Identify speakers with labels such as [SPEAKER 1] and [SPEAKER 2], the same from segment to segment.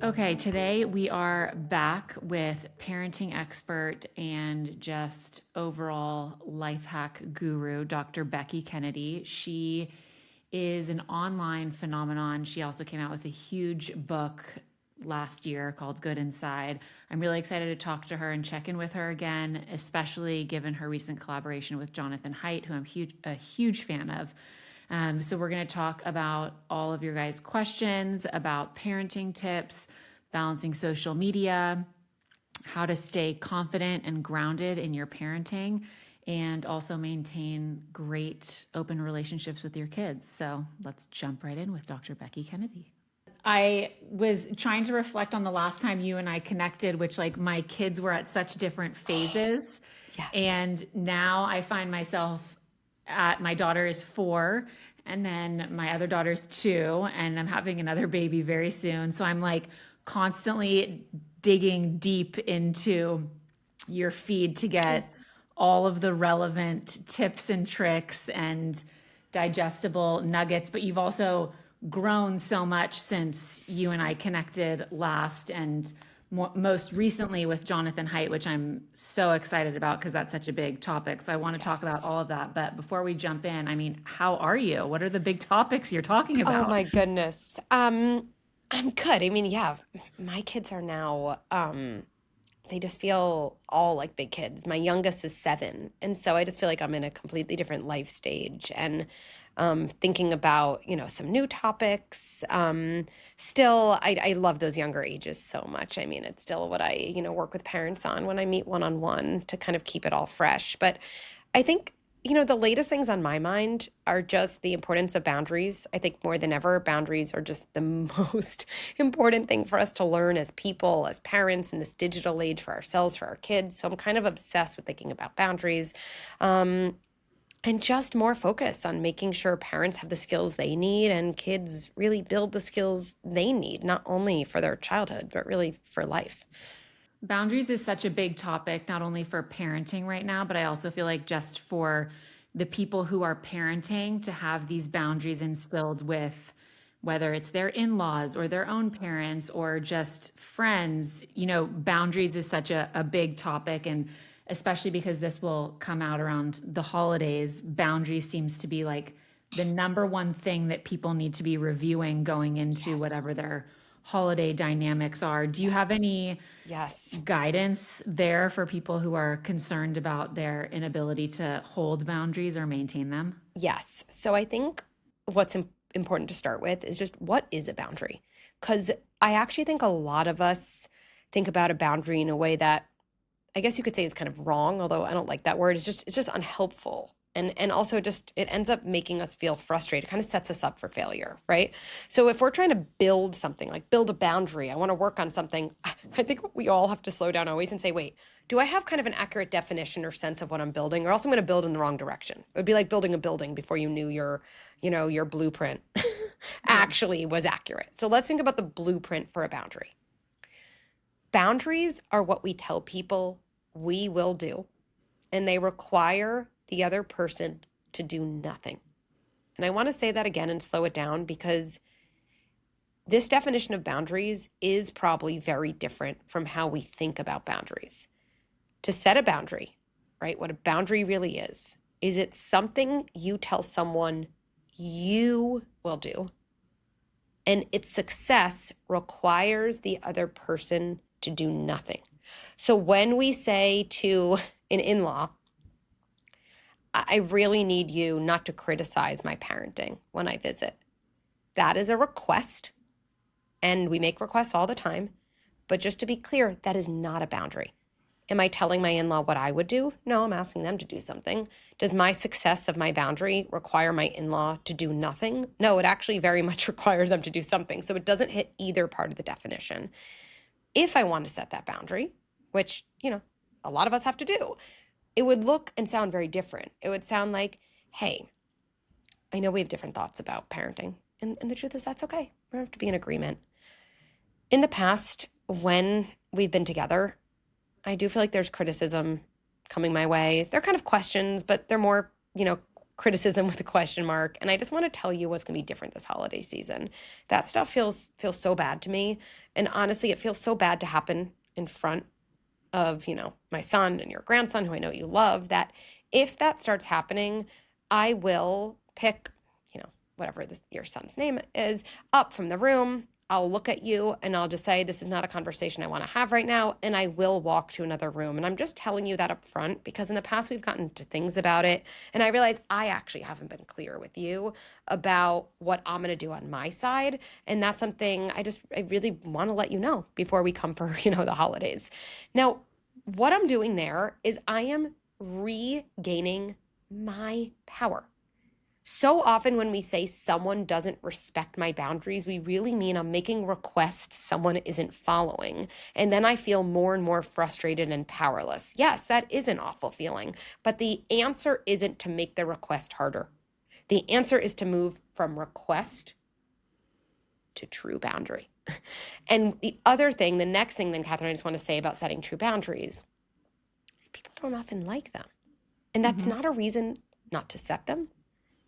[SPEAKER 1] Okay, today we are back with parenting expert and just overall life hack guru, Dr. Becky Kennedy. She is an online phenomenon. She also came out with a huge book last year called Good Inside. I'm really excited to talk to her and check in with her again, especially given her recent collaboration with Jonathan Haidt, who I'm a huge fan of. So we're going to talk about all of your guys' questions about parenting tips, balancing social media, how to stay confident and grounded in your parenting, and also maintain great open relationships with your kids. So let's jump right in with Dr. Becky Kennedy. I was trying to reflect on the last time you and I connected, which like my kids were at such different phases.
[SPEAKER 2] Yes.
[SPEAKER 1] And now I find myself at my daughter is 4 and then my other daughter's 2 and I'm having another baby very soon. So I'm like constantly digging deep into your feed to get all of the relevant tips and tricks and digestible nuggets, but you've also grown so much since you and I connected last and most recently with Jonathan Haidt, which I'm so excited about because that's such a big topic. So I want to talk about
[SPEAKER 2] Yes.
[SPEAKER 1] all of that. But before we jump in, I mean, how are you? What are the big topics you're talking
[SPEAKER 2] Oh
[SPEAKER 1] about?
[SPEAKER 2] my goodness. I'm good. I mean, yeah, my kids are now, they just feel all like big kids. My youngest is 7, and so I just feel like I'm in a completely different life stage and thinking about, some new topics. Still, I love those younger ages so much. I mean, it's still what I, work with parents on when I meet one-on-one to kind of keep it all fresh. But I think, the latest things on my mind are just the importance of boundaries. I think more than ever, boundaries are just the most important thing for us to learn as people, as parents in this digital age for ourselves, for our kids. So I'm kind of obsessed with thinking about boundaries. And just more focus on making sure parents have the skills they need and kids really build the skills they need, not only for their childhood, but really for life.
[SPEAKER 1] Boundaries is such a big topic, not only for parenting right now, but I also feel like just for the people who are parenting to have these boundaries instilled with whether it's their in laws or their own parents or just friends. Boundaries is such a big topic. And especially because this will come out around the holidays, boundaries seems to be like the number one thing that people need to be reviewing going into
[SPEAKER 2] Yes.
[SPEAKER 1] whatever their holiday dynamics are. Do you have
[SPEAKER 2] Yes.
[SPEAKER 1] any
[SPEAKER 2] Yes.
[SPEAKER 1] guidance there for people who are concerned about their inability to hold boundaries or maintain them?
[SPEAKER 2] Yes. So I think what's important to start with is just what is a boundary? Because I actually think a lot of us think about a boundary in a way that I guess you could say is kind of wrong, although I don't like that word. It's just unhelpful. And also just it ends up making us feel frustrated. It kind of sets us up for failure, right? So if we're trying to build something, like build a boundary, I want to work on something, I think we all have to slow down always and say, wait, do I have kind of an accurate definition or sense of what I'm building? Or else I'm going to build in the wrong direction. It would be like building a building before you knew your blueprint
[SPEAKER 1] Yeah.
[SPEAKER 2] actually was accurate. So let's think about the blueprint for a boundary. Boundaries are what we tell people we will do, and they require the other person to do nothing. And I want to say that again and slow it down because this definition of boundaries is probably very different from how we think about boundaries. To set a boundary, right? What a boundary really is it something you tell someone you will do, and its success requires the other person to do nothing. So when we say to an in-law, I really need you not to criticize my parenting when I visit. That is a request, and we make requests all the time. But just to be clear, that is not a boundary. Am I telling my in-law what I would do? No, I'm asking them to do something. Does my success of my boundary require my in-law to do nothing? No, it actually very much requires them to do something. So it doesn't hit either part of the definition. If I want to set that boundary, which, a lot of us have to do, it would look and sound very different. It would sound like, hey, I know we have different thoughts about parenting. And the truth is that's okay. We don't have to be in agreement. In the past, when we've been together, I do feel like there's criticism coming my way. They're kind of questions, but they're more, criticism with a question mark. And I just want to tell you what's going to be different this holiday season. That stuff feels so bad to me. And honestly, it feels so bad to happen in front of, my son and your grandson, who I know you love, that if that starts happening, I will pick, whatever your son's name is, up from the room. I'll look at you and I'll just say, this is not a conversation I want to have right now. And I will walk to another room. And I'm just telling you that up front because in the past we've gotten to things about it. And I realize I actually haven't been clear with you about what I'm going to do on my side. And that's something I really want to let you know before we come for, the holidays. Now, what I'm doing there is I am regaining my power. So often when we say someone doesn't respect my boundaries, we really mean I'm making requests someone isn't following. And then I feel more and more frustrated and powerless. Yes, that is an awful feeling, but the answer isn't to make the request harder. The answer is to move from request to true boundary. And the next thing then, Katherine, I just want to say about setting true boundaries is people don't often like them. And that's not a reason not to set them.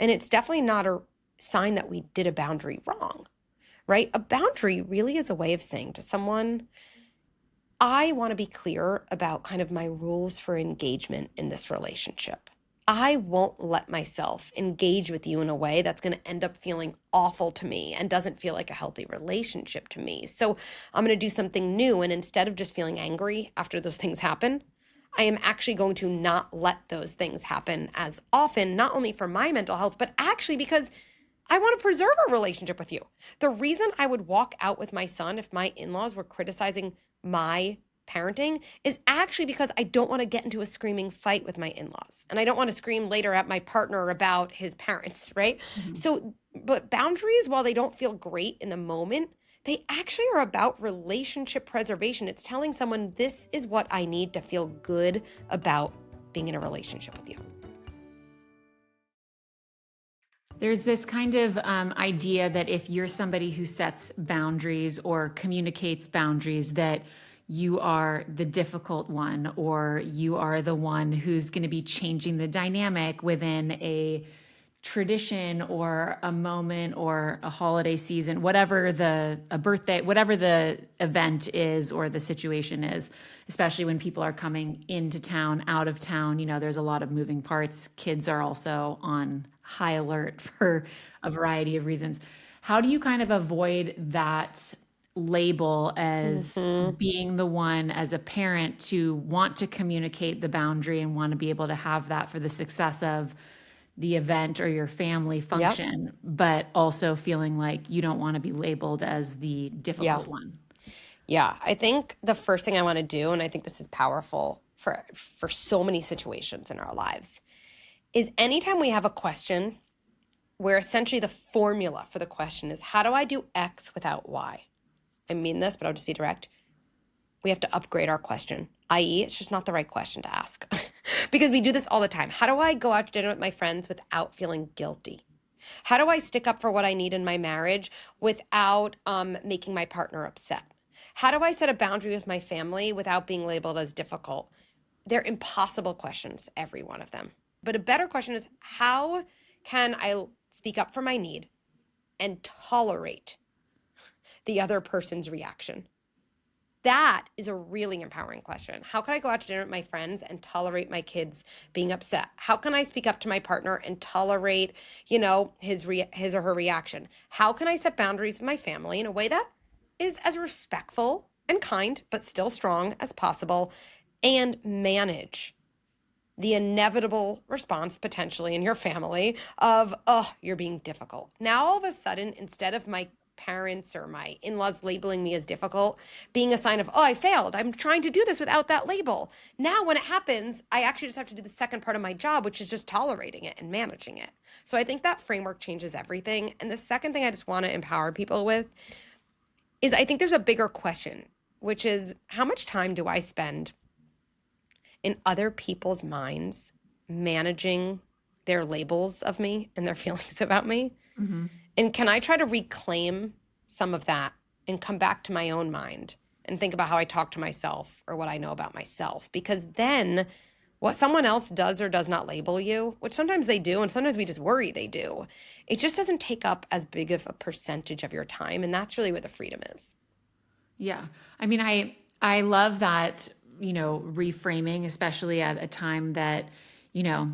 [SPEAKER 2] And it's definitely not a sign that we did a boundary wrong, right? A boundary really is a way of saying to someone, I want to be clear about kind of my rules for engagement in this relationship. I won't let myself engage with you in a way that's going to end up feeling awful to me and doesn't feel like a healthy relationship to me. So I'm going to do something new. And instead of just feeling angry after those things happen, I am actually going to not let those things happen as often, not only for my mental health, but actually because I want to preserve a relationship with you. The reason I would walk out with my son if my in-laws were criticizing my parenting is actually because I don't want to get into a screaming fight with my in-laws. And I don't want to scream later at my partner about his parents, right? So, but boundaries, while they don't feel great in the moment, they actually are about relationship preservation. It's telling someone, this is what I need to feel good about being in a relationship with you.
[SPEAKER 1] There's this kind of idea that if you're somebody who sets boundaries or communicates boundaries, that you are the difficult one, or you are the one who's going to be changing the dynamic within a tradition or a moment or a holiday season, whatever a birthday, whatever the event is or the situation is, especially when people are coming into town, out of town, there's a lot of moving parts. Kids are also on high alert for a variety of reasons. How do you kind of avoid that label as being the one as a parent to want to communicate the boundary and want to be able to have that for the success of the event or your family function, but also feeling like you don't want to be labeled as the difficult one?
[SPEAKER 2] Yeah, I think the first thing I want to do, and I think this is powerful for so many situations in our lives, is anytime we have a question where essentially the formula for the question is, how do I do X without Y? I mean this, but I'll just be direct. We have to upgrade our question, i.e., it's just not the right question to ask. Because we do this all the time. How do I go out to dinner with my friends without feeling guilty? How do I stick up for what I need in my marriage without making my partner upset? How do I set a boundary with my family without being labeled as difficult? They're impossible questions, every one of them. But a better question is, how can I speak up for my need and tolerate the other person's reaction? That is a really empowering question. How can I go out to dinner with my friends and tolerate my kids being upset? How can I speak up to my partner and tolerate, his or her reaction? How can I set boundaries with my family in a way that is as respectful and kind, but still strong as possible, and manage the inevitable response potentially in your family of, oh, you're being difficult. Now, all of a sudden, instead of my parents or my in-laws labeling me as difficult being a sign of, oh, I failed, I'm trying to do this without that label. Now, when it happens, I actually just have to do the second part of my job, which is just tolerating it and managing it. So I think that framework changes everything. And the second thing I just want to empower people with is I think there's a bigger question, which is, how much time do I spend in other people's minds managing their labels of me and their feelings about me? And can I try to reclaim some of that and come back to my own mind and think about how I talk to myself or what I know about myself? Because then What someone else does or does not label you, which sometimes they do, and sometimes we just worry they do, it just doesn't take up as big of a percentage of your time. And that's really where the freedom is.
[SPEAKER 1] Yeah. I mean, I love that, reframing, especially at a time that, you know,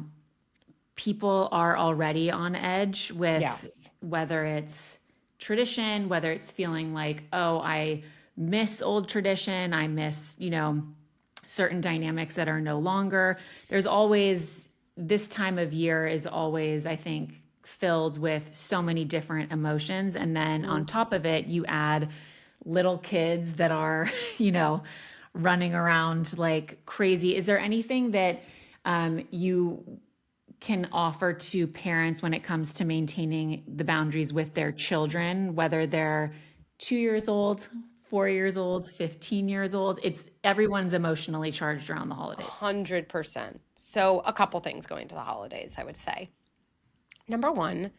[SPEAKER 1] people are already on edge with
[SPEAKER 2] Yes.
[SPEAKER 1] whether it's tradition, whether it's feeling like, oh, I miss old tradition, I miss, certain dynamics that are no longer. There's always, this time of year is always, I think, filled with so many different emotions. And then on top of it, you add little kids that are, you know, running around like crazy. Is there anything that you can offer to parents when it comes to maintaining the boundaries with their children, whether they're 2 years old, 4 years old, 15 years old? It's everyone's emotionally charged around the holidays.
[SPEAKER 2] 100%. So, a couple things going to the holidays, I would say. Number one,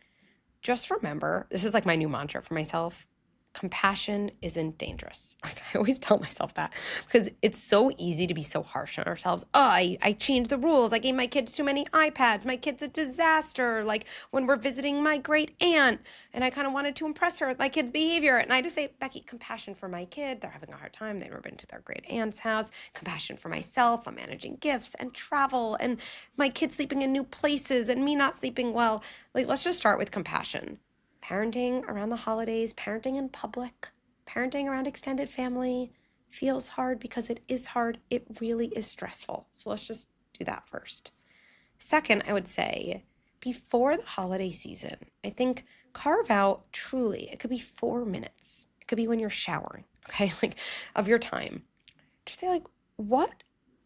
[SPEAKER 2] just remember this is like my new mantra for myself: compassion isn't dangerous. Like, I always tell myself that because it's so easy to be so harsh on ourselves. Oh, I changed the rules. I gave my kids too many iPads. My kid's a disaster. Like when we're visiting my great aunt and I kind of wanted to impress her with my kid's behavior. And I just say, Becky, compassion for my kid. They're having a hard time. They've never been to their great aunt's house. Compassion for myself. I'm managing gifts and travel and my kids sleeping in new places and me not sleeping well. Like, let's just start with compassion. Parenting around the holidays, parenting in public, parenting around extended family feels hard because it is hard. It really is stressful. So let's just do that first. Second, I would say before the holiday season, I think carve out truly, it could be 4 minutes. It could be when you're showering, okay? Like of your time. Just say like, what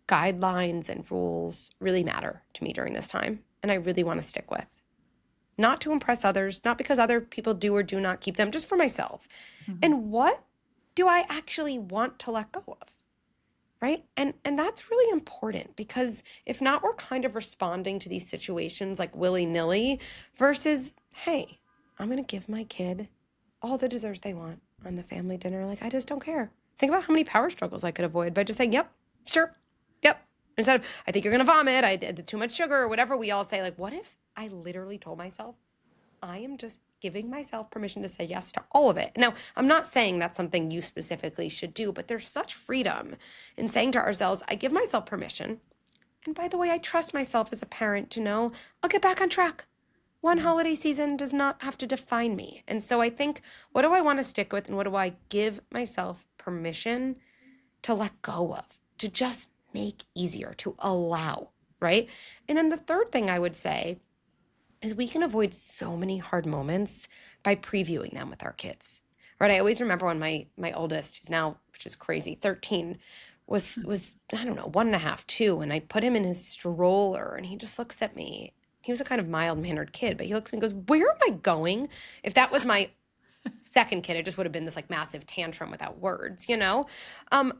[SPEAKER 2] guidelines and rules really matter to me during this time and I really want to stick with? Not to impress others, not because other people do or do not keep them, just for myself. And what do I actually want to let go of? Right? And that's really important because if not, we're kind of responding to these situations like willy-nilly versus, hey, I'm going to give my kid all the desserts they want on the family dinner. Like, I just don't care. Think about how many power struggles I could avoid by just saying, yep, sure, yep. Instead of, I think you're going to vomit, I did too much sugar, or whatever we all say. Like, what if I literally told myself, I am just giving myself permission to say yes to all of it. Now, I'm not saying that's something you specifically should do, but there's such freedom in saying to ourselves, I give myself permission. And by the way, I trust myself as a parent to know I'll get back on track. One holiday season does not have to define me. And so I think, what do I want to stick with and what do I give myself permission to let go of, to just make easier, to allow, right? And then the third thing I would say is we can avoid so many hard moments by previewing them with our kids. Right? I always remember when my oldest, who's now, which is crazy, 13, was I don't know, 1.5, 2, and I put him in his stroller and he just looks at me. He was a kind of mild-mannered kid, but he looks at me and goes, "Where am I going?" If that was my second kid, it just would have been this like massive tantrum without words, you know?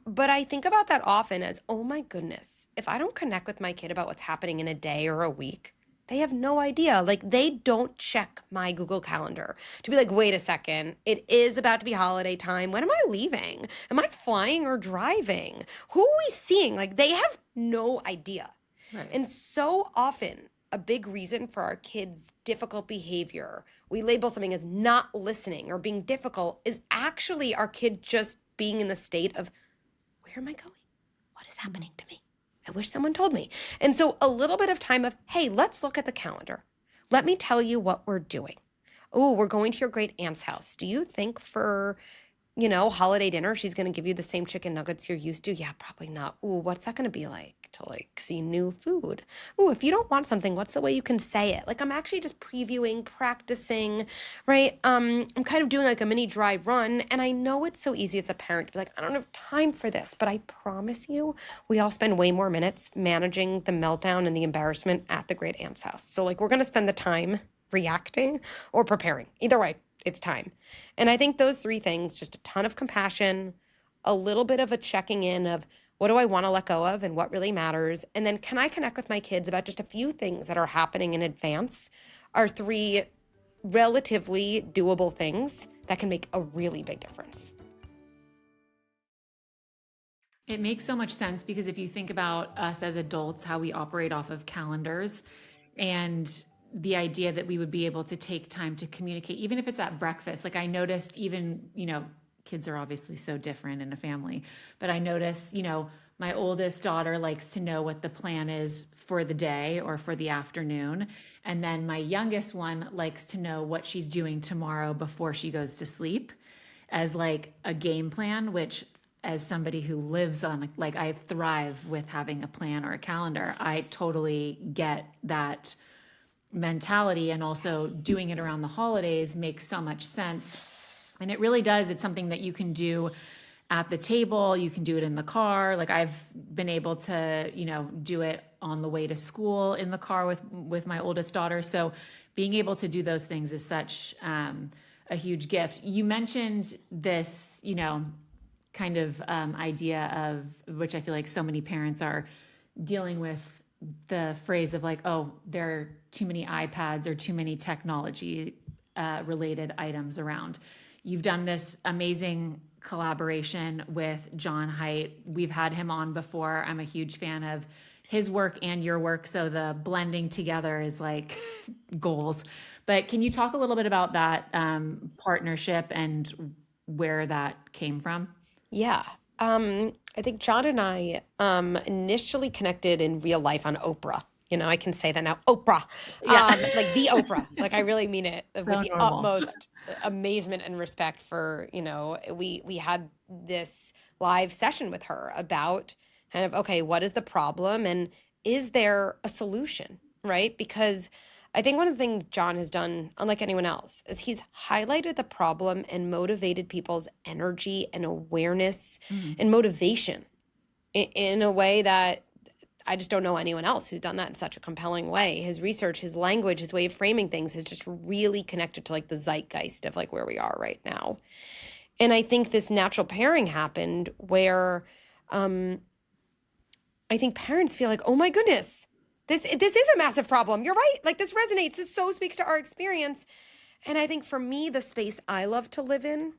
[SPEAKER 2] But I think about that often as, oh my goodness, if I don't connect with my kid about what's happening in a day or a week, they have no idea. Like, they don't check my Google Calendar to be like, wait a second, it is about to be holiday time. When am I leaving? Am I flying or driving? Who are we seeing? Like, they have no idea.
[SPEAKER 1] Right.
[SPEAKER 2] And so often, a big reason for our kids' difficult behavior, we label something as not listening or being difficult, is actually our kid just being in the state of, where am I going? What is happening to me? I wish someone told me. And so a little bit of time of, hey, let's look at the calendar. Let me tell you what we're doing. Oh, we're going to your great aunt's house. Do you think for, holiday dinner, she's going to give you the same chicken nuggets you're used to? Yeah, probably not. Ooh, what's that going to be like to see new food? Ooh, if you don't want something, what's the way you can say it? Like, I'm actually just previewing, practicing, right? I'm kind of doing like a mini dry run. And I know it's so easy as a parent to be like, I don't have time for this, but I promise you, we all spend way more minutes managing the meltdown and the embarrassment at the great aunt's house. So like, we're going to spend the time reacting or preparing. Either way, it's time. And I think those three things, just a ton of compassion, a little bit of a checking in of what do I want to let go of and what really matters, and then can I connect with my kids about just a few things that are happening in advance, are three relatively doable things that can make a really big difference.
[SPEAKER 1] It makes so much sense because if you think about us as adults, how we operate off of calendars and the idea that we would be able to take time to communicate, even if it's at breakfast. Like I noticed, even, kids are obviously so different in a family, but I notice, my oldest daughter likes to know what the plan is for the day or for the afternoon. And then my youngest one likes to know what she's doing tomorrow before she goes to sleep as like a game plan, which as somebody who lives on, like I thrive with having a plan or a calendar. I totally get that mentality, and also doing it around the holidays makes so much sense. And it really does. It's something that you can do at the table, you can do it in the car. Like I've been able to, do it on the way to school in the car with my oldest daughter. So being able to do those things is such a huge gift. You mentioned this, kind of idea of which I feel like so many parents are dealing with, the phrase of like, oh, there are too many iPads or too many technology related items around. You've done this amazing collaboration with John Haidt. We've had him on before. I'm a huge fan of his work and your work. So the blending together is like goals. But can you talk a little bit about that partnership and where that came from?
[SPEAKER 2] Yeah. I think John and I initially connected in real life on Oprah. I can say that now, Oprah,
[SPEAKER 1] Yeah.
[SPEAKER 2] like the Oprah. Like I really mean it with
[SPEAKER 1] So
[SPEAKER 2] the
[SPEAKER 1] normal.
[SPEAKER 2] utmost amazement and respect for, we had this live session with her about kind of, okay, what is the problem and is there a solution, right? Because I think one of the things John has done, unlike anyone else, is he's highlighted the problem and motivated people's energy and awareness
[SPEAKER 1] Mhm.
[SPEAKER 2] and motivation in a way that I just don't know anyone else who's done that in such a compelling way. His research, his language, his way of framing things is just really connected to like the zeitgeist of like where we are right now. And I think this natural pairing happened where I think parents feel like, oh my goodness, this is a massive problem. You're right. Like this resonates. This so speaks to our experience. And I think for me, the space I love to live in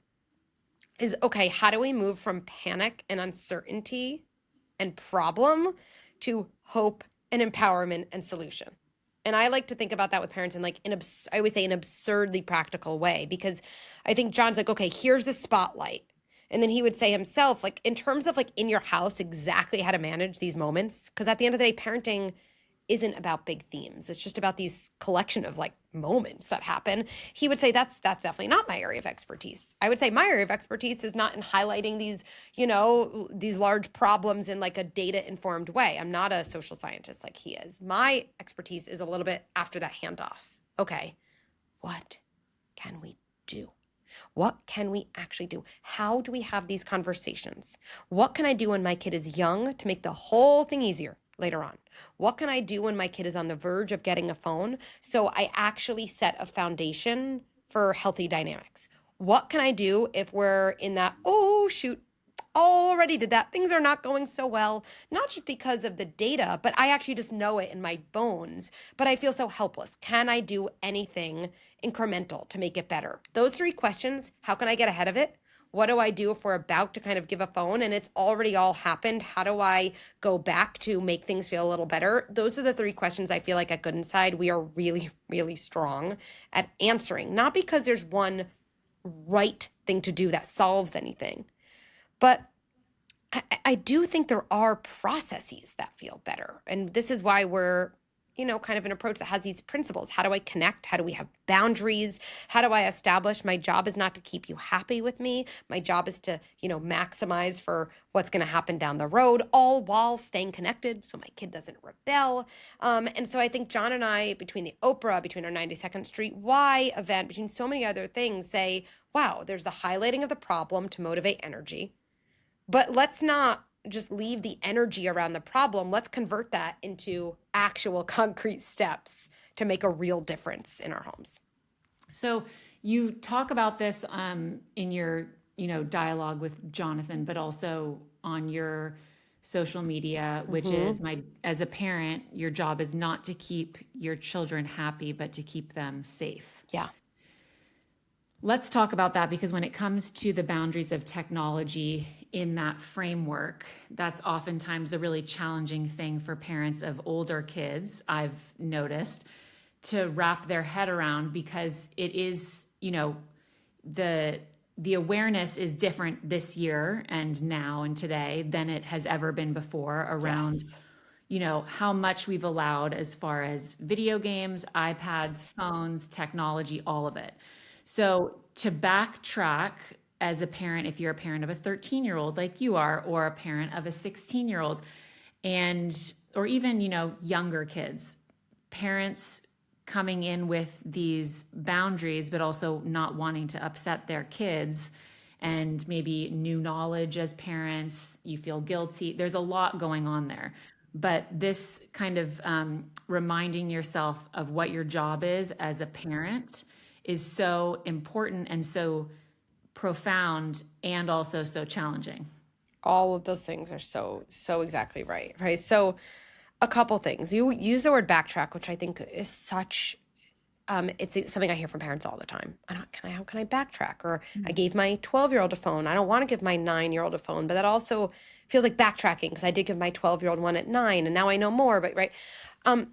[SPEAKER 2] is okay, how do we move from panic and uncertainty and problem to hope and empowerment and solution? And I like to think about that with parents in like I always say an absurdly practical way, because I think John's like, okay, here's the spotlight. And then he would say himself, like in terms of like in your house, exactly how to manage these moments. Because at the end of the day, parenting isn't about big themes. It's just about these collection of like moments that happen. He would say that's definitely not my area of expertise. I would say my area of expertise is not in highlighting these, these large problems in like a data informed way. I'm not a social scientist like he is. My expertise is a little bit after that handoff. Okay, what can we do? What can we actually do? How do we have these conversations? What can I do when my kid is young to make the whole thing easier later on? What can I do when my kid is on the verge of getting a phone so I actually set a foundation for healthy dynamics? What can I do if we're in that, oh, shoot, already did that. Things are not going so well, not just because of the data, but I actually just know it in my bones, but I feel so helpless. Can I do anything incremental to make it better? Those three questions, how can I get ahead of it? What do I do if we're about to kind of give a phone and it's already all happened? How do I go back to make things feel a little better? Those are the three questions I feel like at Good Inside we are really, really strong at answering. Not because there's one right thing to do that solves anything, but I do think there are processes that feel better. And this is why we're, kind of an approach that has these principles. How do I connect? How do we have boundaries? How do I establish my job is not to keep you happy with me? My job is to, maximize for what's going to happen down the road, all while staying connected so my kid doesn't rebel. And so I think John and I, between the Oprah, between our 92nd Street Y event, between so many other things, say, wow, there's the highlighting of the problem to motivate energy. But let's not just leave the energy around the problem. Let's convert that into actual concrete steps to make a real difference in our homes.
[SPEAKER 1] So you talk about this in your, dialogue with Jonathan, but also on your social media, which
[SPEAKER 2] Mm-hmm.
[SPEAKER 1] is as a parent, your job is not to keep your children happy, but to keep them safe.
[SPEAKER 2] Yeah.
[SPEAKER 1] Let's talk about that because when it comes to the boundaries of technology in that framework, that's oftentimes a really challenging thing for parents of older kids, I've noticed, to wrap their head around because it is, the the awareness is different this year and now and today than it has ever been before around
[SPEAKER 2] Yes.
[SPEAKER 1] how much we've allowed as far as video games, iPads, phones, technology, all of it. So to backtrack as a parent, if you're a parent of a 13-year-old like you are, or a parent of a 16-year-old, and or even, younger kids, parents coming in with these boundaries, but also not wanting to upset their kids and maybe new knowledge as parents, you feel guilty. There's a lot going on there. But this kind of reminding yourself of what your job is as a parent is so important and so profound and also so challenging.
[SPEAKER 2] All of those things are so exactly right, right? So a couple things. You use the word backtrack, which I think is such it's something I hear from parents all the time. How can I backtrack? Or I gave my 12-year-old a phone. I don't want to give my 9-year-old a phone, but that also feels like backtracking because I did give my 12-year-old one at 9 and now I know more, but right. Um,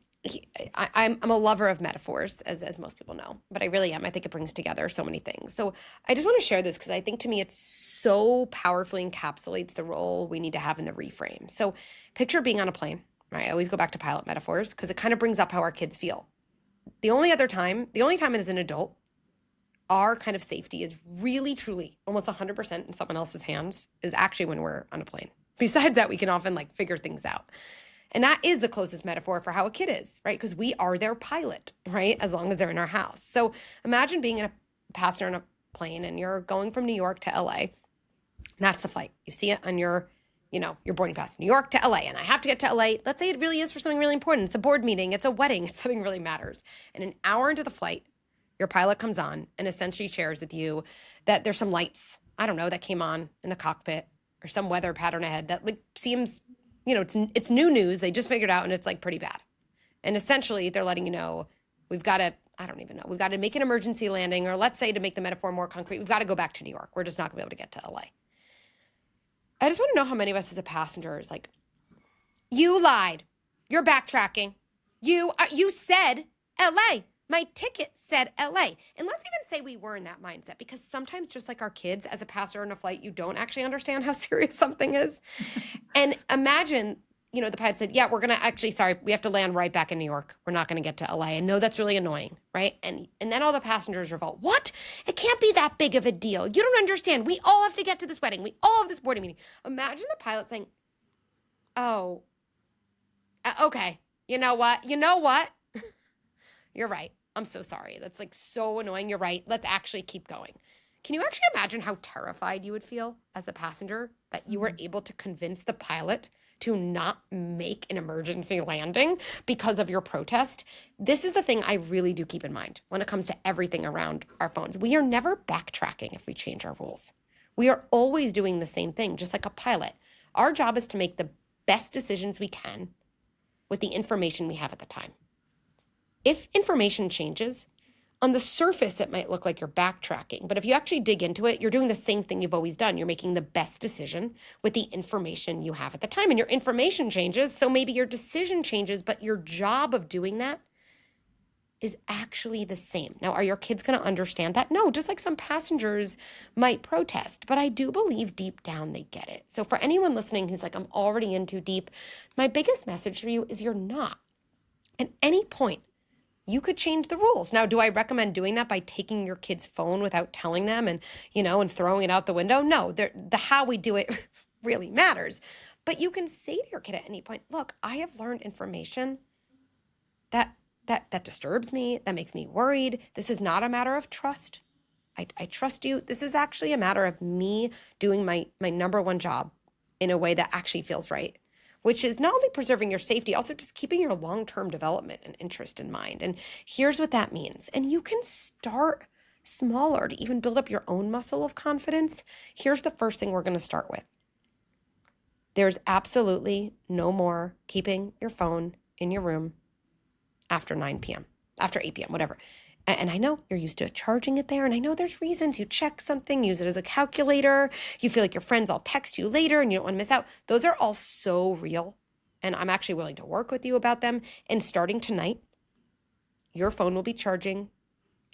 [SPEAKER 2] I'm a lover of metaphors, as most people know, but I really am. I think it brings together so many things. So I just want to share this because I think to me it so powerfully encapsulates the role we need to have in the reframe. So picture being on a plane, right? I always go back to pilot metaphors because it kind of brings up how our kids feel. The only time as an adult, our kind of safety is really, truly almost 100% in someone else's hands is actually when we're on a plane. Besides that, we can often like figure things out. And that is the closest metaphor for how a kid is, right? Because we are their pilot, right? As long as they're in our house. So imagine being a passenger in a plane and you're going from New York to LA. That's the flight. You see it on your boarding pass, New York to LA, and I have to get to LA. Let's say it really is for something really important. It's a board meeting, it's a wedding, it's something really matters. And an hour into the flight, your pilot comes on and essentially shares with you that there's some lights, I don't know, that came on in the cockpit or some weather pattern ahead that like seems, it's new news. They just figured out and it's like pretty bad. And essentially they're letting you know, we've got to, I don't even know, we've got to make an emergency landing, or let's say to make the metaphor more concrete, we've got to go back to New York. We're just not gonna be able to get to LA. I just want to know how many of us as a passenger is like, you lied. You're backtracking. You said LA. My ticket said LA. And let's even say we were in that mindset because sometimes just like our kids as a passenger on a flight, you don't actually understand how serious something is. And imagine, the pilot said, yeah, we're going to actually, sorry, we have to land right back in New York. We're not going to get to LA. And no, that's really annoying, right? And then all the passengers revolt. What? It can't be that big of a deal. You don't understand. We all have to get to this wedding. We all have this boarding meeting. Imagine the pilot saying, oh, okay. You know what? You're right. I'm so sorry. That's like so annoying. You're right. Let's actually keep going. Can you actually imagine how terrified you would feel as a passenger that you were able to convince the pilot to not make an emergency landing because of your protest? This is the thing I really do keep in mind when it comes to everything around our phones. We are never backtracking if we change our rules. We are always doing the same thing, just like a pilot. Our job is to make the best decisions we can with the information we have at the time. If information changes, on the surface, it might look like you're backtracking, but if you actually dig into it, you're doing the same thing you've always done. You're making the best decision with the information you have at the time, and your information changes, so maybe your decision changes, but your job of doing that is actually the same. Now, are your kids going to understand that? No, just like some passengers might protest, but I do believe deep down they get it. So for anyone listening who's like, I'm already in too deep, my biggest message for you is you're not. At any point, you could change the rules. Now, do I recommend doing that by taking your kid's phone without telling them and throwing it out the window? No, the how we do it really matters. But you can say to your kid at any point, look, I have learned information that disturbs me, that makes me worried. This is not a matter of trust. I trust you. This is actually a matter of me doing my number one job in a way that actually feels right, which is not only preserving your safety, also just keeping your long-term development and interest in mind. And here's what that means. And you can start smaller to even build up your own muscle of confidence. Here's the first thing we're going to start with. There's absolutely no more keeping your phone in your room after 9 p.m., after 8 p.m., whatever. And I know you're used to charging it there. And I know there's reasons you check something, use it as a calculator. You feel like your friends all text you later and you don't want to miss out. Those are all so real. And I'm actually willing to work with you about them. And starting tonight, your phone will be charging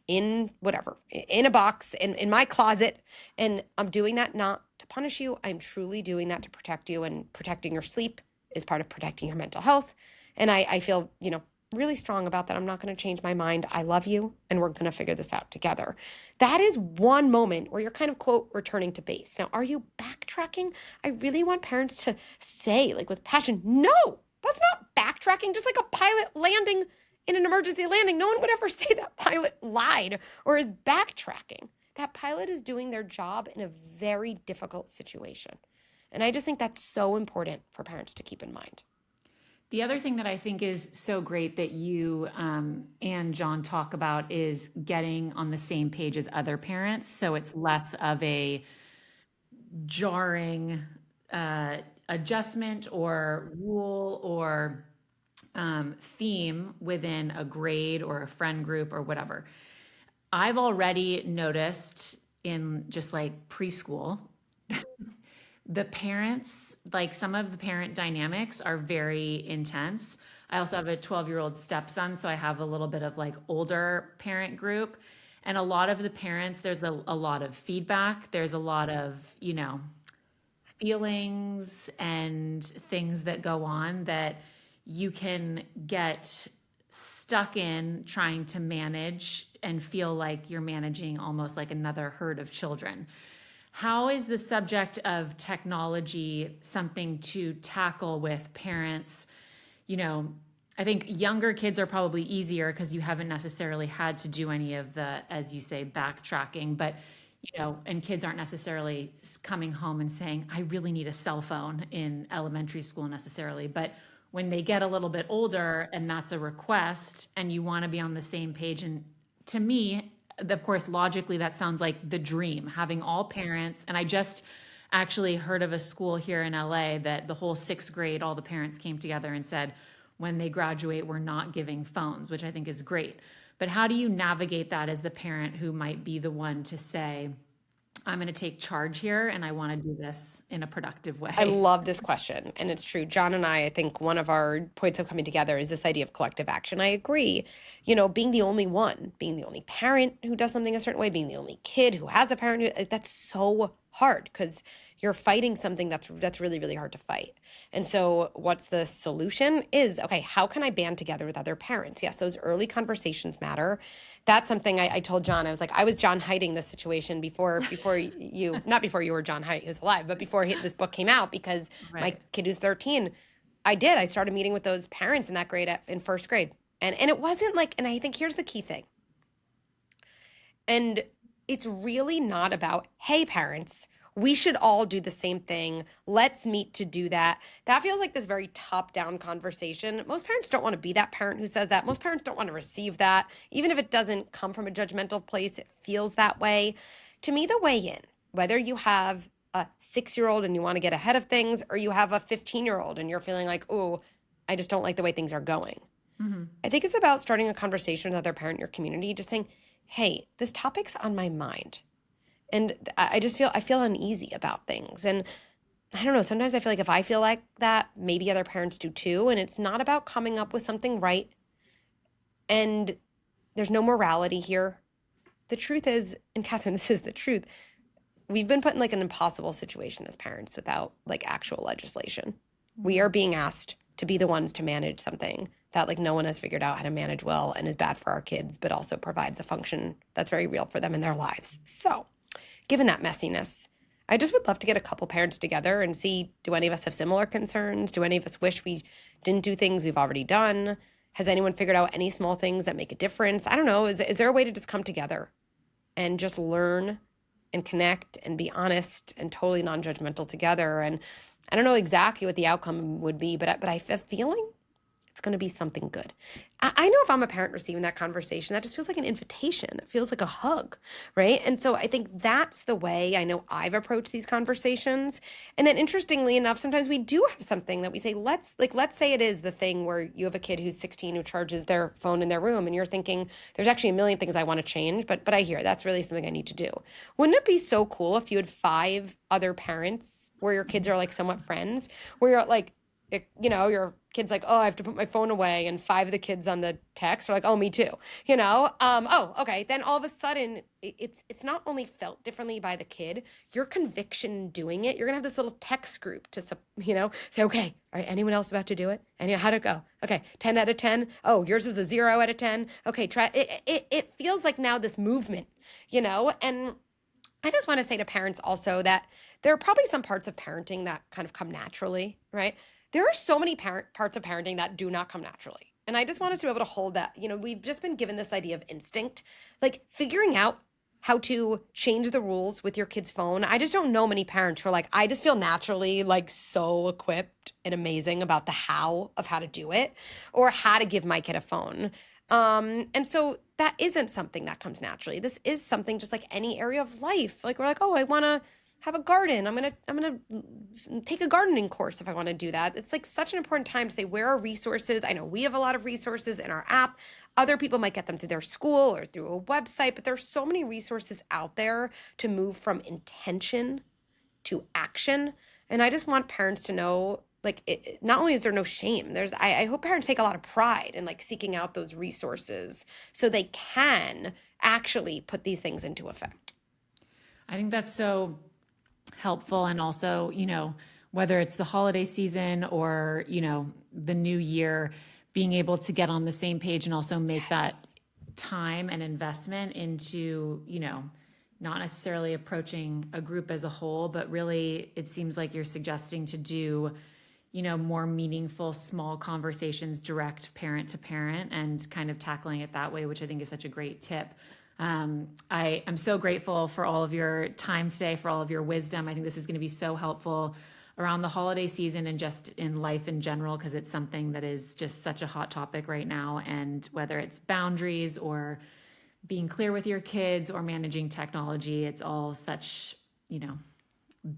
[SPEAKER 2] in whatever, in a box, in my closet. And I'm doing that not to punish you. I'm truly doing that to protect you, and protecting your sleep is part of protecting your mental health. And I feel, really strong about that. I'm not going to change my mind. I love you, and we're going to figure this out together. That is one moment where you're kind of, quote, returning to base. Now, are you backtracking? I really want parents to say, like with passion, no, that's not backtracking. Just like a pilot landing in an emergency landing, no one would ever say that pilot lied or is backtracking. That pilot is doing their job in a very difficult situation. And I just think that's so important for parents to keep in mind.
[SPEAKER 1] The other thing that I think is so great that you and John talk about is getting on the same page as other parents. So it's less of a jarring adjustment or rule or theme within a grade or a friend group or whatever. I've already noticed in just like preschool, the parents, like some of the parent dynamics are very intense. I also have a 12-year-old stepson, so I have a little bit of like older parent group. And a lot of the parents, there's a lot of feedback. There's a lot of, feelings and things that go on that you can get stuck in trying to manage and feel like you're managing almost like another herd of children. How is the subject of technology something to tackle with parents? I think younger kids are probably easier because you haven't necessarily had to do any of the, as you say, backtracking, but and kids aren't necessarily coming home and saying, I really need a cell phone in elementary school necessarily. But when they get a little bit older and that's a request and you want to be on the same page, and to me, of course, logically, that sounds like the dream, having all parents. And I just actually heard of a school here in LA that the whole sixth grade, all the parents came together and said, when they graduate, we're not giving phones, which I think is great. But how do you navigate that as the parent who might be the one to say, I'm going to take charge here and I want to do this in a productive way?
[SPEAKER 2] I love this question. And it's true. John and I think one of our points of coming together is this idea of collective action. I agree. Being the only one, being the only parent who does something a certain way, being the only kid who has a parent that's so hard because you're fighting something that's really, really hard to fight. And so what's the solution is, okay, how can I band together with other parents? Yes, those early conversations matter. That's something I told John. I was like, I was John Hiding this situation before you, not before you were John Haidt, who's alive, but before this book came out, because my kid who's 13, I started meeting with those parents in that grade in first grade. And it wasn't like, and I think here's the key thing. And it's really not about, hey, parents, we should all do the same thing. Let's meet to do that. That feels like this very top-down conversation. Most parents don't want to be that parent who says that. Most parents don't want to receive that. Even if it doesn't come from a judgmental place, it feels that way. To me, the way in, whether you have a 6-year-old and you want to get ahead of things, or you have a 15-year-old and you're feeling like, oh, I just don't like the way things are going. Mm-hmm. I think it's about starting a conversation with another parent in your community, just saying, hey, this topic's on my mind. And I feel uneasy about things. And I don't know, sometimes I feel like if I feel like that, maybe other parents do too. And it's not about coming up with something right. And there's no morality here. The truth is, and Katherine, this is the truth, we've been put in like an impossible situation as parents without like actual legislation. We are being asked to be the ones to manage something that like no one has figured out how to manage well and is bad for our kids, but also provides a function that's very real for them in their lives. So given that messiness, I just would love to get a couple parents together and see, do any of us have similar concerns? Do any of us wish we didn't do things we've already done? Has anyone figured out any small things that make a difference? I don't know. Is there a way to just come together and just learn and connect and be honest and totally non-judgmental together? And I don't know exactly what the outcome would be, but I have a feeling It's going to be something good. I know if I'm a parent receiving that conversation, that just feels like an invitation. It feels like a hug, right? And so I think that's the way I know I've approached these conversations. And then interestingly enough, sometimes we do have something that we say, let's say it is the thing where you have a kid who's 16 who charges their phone in their room and you're thinking, there's actually a million things I want to change, but I hear that's really something I need to do. Wouldn't it be so cool if you had 5 other parents where your kids are like somewhat friends, where you're like, your kid's like, oh, I have to put my phone away. And 5 of the kids on the text are like, oh, me too. Oh, okay. Then all of a sudden it's not only felt differently by the kid, your conviction in doing it, you're going to have this little text group to, say, okay, all right, anyone else about to do it? And how'd it go? Okay. 10 out of 10. Oh, yours was a 0 out of 10. Okay. Try it feels like now this movement, and I just want to say to parents also that there are probably some parts of parenting that kind of come naturally, right? There are so many parts of parenting that do not come naturally. And I just want us to be able to hold that. We've just been given this idea of instinct, like figuring out how to change the rules with your kid's phone. I just don't know many parents who are like, I just feel naturally like so equipped and amazing about the how to do it or how to give my kid a phone. And so that isn't something that comes naturally. This is something just like any area of life. Like we're like, oh, I want to have a garden. I'm going to take a gardening course if I want to do that. It's like such an important time to say, where are resources? I know we have a lot of resources in our app. Other people might get them through their school or through a website, but there's so many resources out there to move from intention to action. And I just want parents to know, like, not only is there no shame, I hope parents take a lot of pride in like seeking out those resources so they can actually put these things into effect.
[SPEAKER 1] I think that's so helpful. And also, whether it's the holiday season or, the new year, being able to get on the same page and also make that time and investment into, not necessarily approaching a group as a whole, but really it seems like you're suggesting to do, more meaningful, small conversations, direct parent to parent, and kind of tackling it that way, which I think is such a great tip. I am so grateful for all of your time today, for all of your wisdom. I think this is going to be so helpful around the holiday season and just in life in general, because it's something that is just such a hot topic right now. And whether it's boundaries or being clear with your kids or managing technology, it's all such,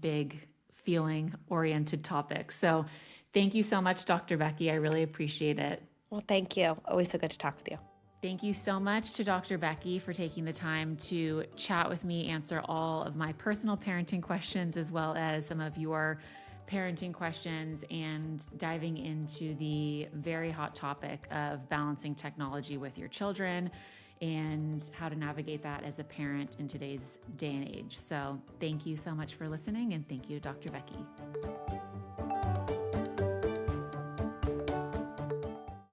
[SPEAKER 1] big feeling oriented topics. So thank you so much, Dr. Becky. I really appreciate it.
[SPEAKER 2] Well, thank you. Always so good to talk with you.
[SPEAKER 1] Thank you so much to Dr. Becky for taking the time to chat with me, answer all of my personal parenting questions, as well as some of your parenting questions, and diving into the very hot topic of balancing technology with your children and how to navigate that as a parent in today's day and age. So thank you so much for listening, and thank you to Dr. Becky.